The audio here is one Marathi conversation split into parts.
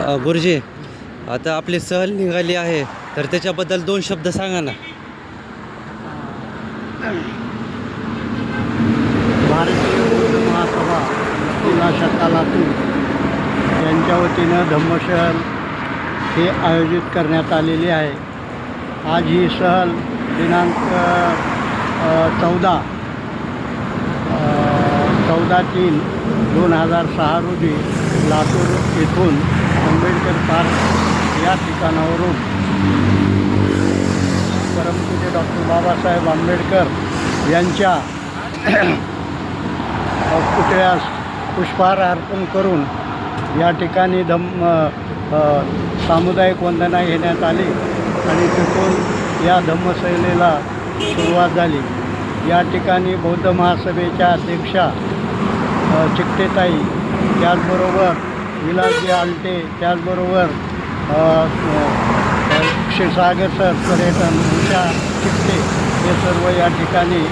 गुरुजी, आता आपली सहल निघाली आहे, तर त्याच्याबद्दल 2 शब्द सांगा ना. भारतीय बौद्ध महासभा जिल्हा शाखा लातूर यांच्या वतीनं धम्मसहल हे आयोजित करण्यात आलेली आहे. आज ही सहल दिनांक 14/3/2006 रोजी लातूर येथून आंबेडकर पार्क या ठिकाणावरून परमपूज्य डॉक्टर बाबासाहेब आंबेडकर यांच्या पुतळ्यास पुष्पहार अर्पण करून या ठिकाणी सामुदायिक वंदना घेण्यात आली आणि तिथून या धम्मसहलीला सुरुवात झाली. या ठिकाणी बौद्ध महासभेच्या अध्यक्षा चिकटेताई, त्याचबरोबर विलासजी आलटे, त्याचबरोबर क्षीरसागर सर पर्यटन उषा चिकटे हे सर्व या ठिकाणी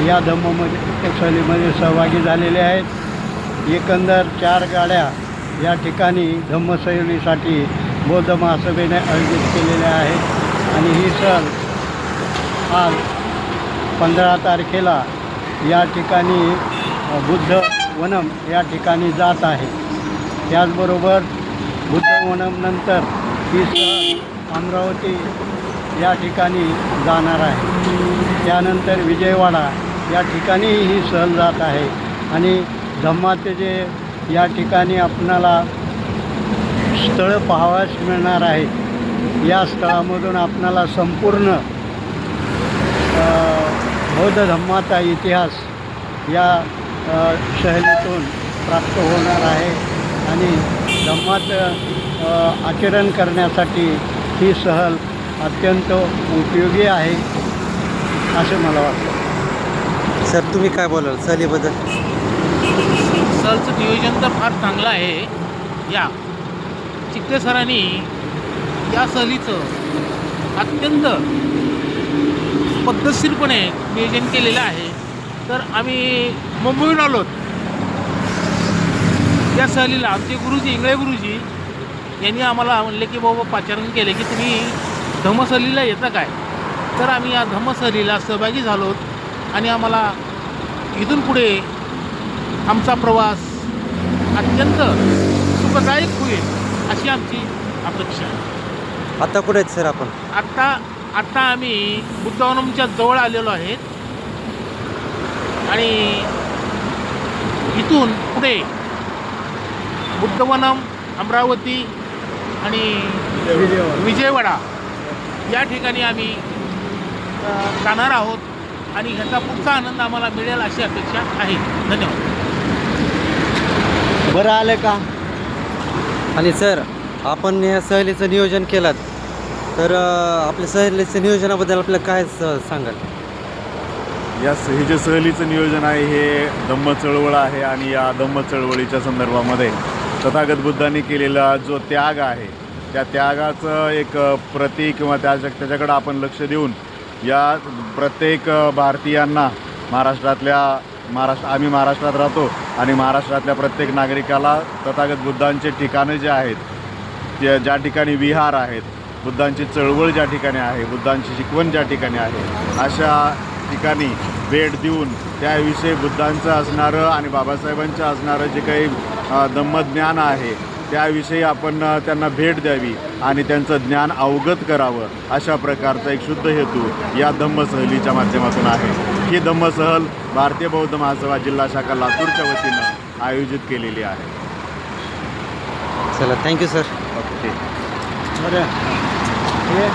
या सहलीमध्ये सहभागी झालेले आहेत. एकंदर 4 गाड्या या ठिकाणी धम्मसहलीसाठी बौद्ध महासभेने आयोजित केलेल्या आहेत आणि ही सहल आज 15 तारखेला या ठिकाणी बुद्ध वनम या ठिकाणी जात आहे. त्याचबरोबर बुद्ध वनमनंतर ही सहल अमरावती या ठिकाणी जाणार आहे. त्यानंतर विजयवाडा या ठिकाणी ही सहल जात आहे आणि धम्माचे जे या ठिकाणी आपणाला स्थळं पाहावयास मिळणार आहेत. या स्थळामधून आपणाला संपूर्ण बौद्ध धम्माचा इतिहास या सहलीतून प्राप्त होणार आहे आणि धम्माचं आचरण करण्यासाठी ही सहल अत्यंत उपयोगी आहे असे मला वाटतं. सर, तुम्ही काय बोलाल सहलीबद्दल? सहलचं नियोजन तर फार चांगलं आहे. या चिकटे सरांनी या सहलीचं अत्यंत पद्धतशीरपणे नियोजन केलेलं आहे. तर आम्ही मुंबईहून आलो या सहलीला. आमचे गुरुजी, इंगळे गुरुजी यांनी आम्हाला म्हणले की बाबा पाचारण केले की तुम्ही धम्मसहलीला येता काय. तर आम्ही या धम्मसहलीला सहभागी झालो आणि आम्हाला इथून पुढे आमचा प्रवास अत्यंत सुखदायक होईल अशी आमची अपेक्षा आहे. आता कुठे आहेत सर आपण? आत्ता आम्ही बुद्धवनमच्या जवळ आलेलो आहेत आणि इथून पुढे बुद्धवनम, अमरावती आणि विजयवाडा या ठिकाणी आम्ही जाणार आहोत आणि ह्याचा पुढचा आनंद आम्हाला मिळेल अशी अपेक्षा आहे. धन्यवाद. बरं आलं का? आणि सर, आपण या सहलीचं नियोजन केलं, तर आपल्या सहलीचं नियोजनाबद्दल आपल्याला काय सांगाल? हे जे सहलीचं नियोजन आहे हे धम्म चळवळ आहे आणि या धम्म चळवळीच्या संदर्भामध्ये तथागत बुद्धांनी केलेला जो त्याग आहे त्या त्यागाचं एक प्रतीक किंवा त्याच्याकडं आपण लक्ष देऊन या प्रत्येक भारतीयांना आम्ही महाराष्ट्रात राहतो आणि महाराष्ट्रातल्या प्रत्येक नागरिकाला तथागत बुद्धांचे ठिकाणं जे आहेत ज्या ठिकाणी विहार आहेत, बुद्धांची चळवळ ज्या ठिकाणी आहे, बुद्धांची शिकवण ज्या ठिकाणी आहे, अशा ठिकाणी भेट देऊन त्याविषयी बुद्धांचं असणारं आणि बाबासाहेबांचं असणारं जे काही धम्मज्ञान आहे त्याविषयी आपण त्यांना भेट द्यावी आणि त्यांचं ज्ञान अवगत करावं अशा प्रकारचा एक शुद्ध हेतू या धम्मसहलीच्या माध्यमातून आहे. ही धम्मसहल भारतीय बौद्ध महासभा जिल्हा शाखा लातूरच्या वतीनं आयोजित केलेली आहे. चला, थँक्यू सर. ओके. बरं हे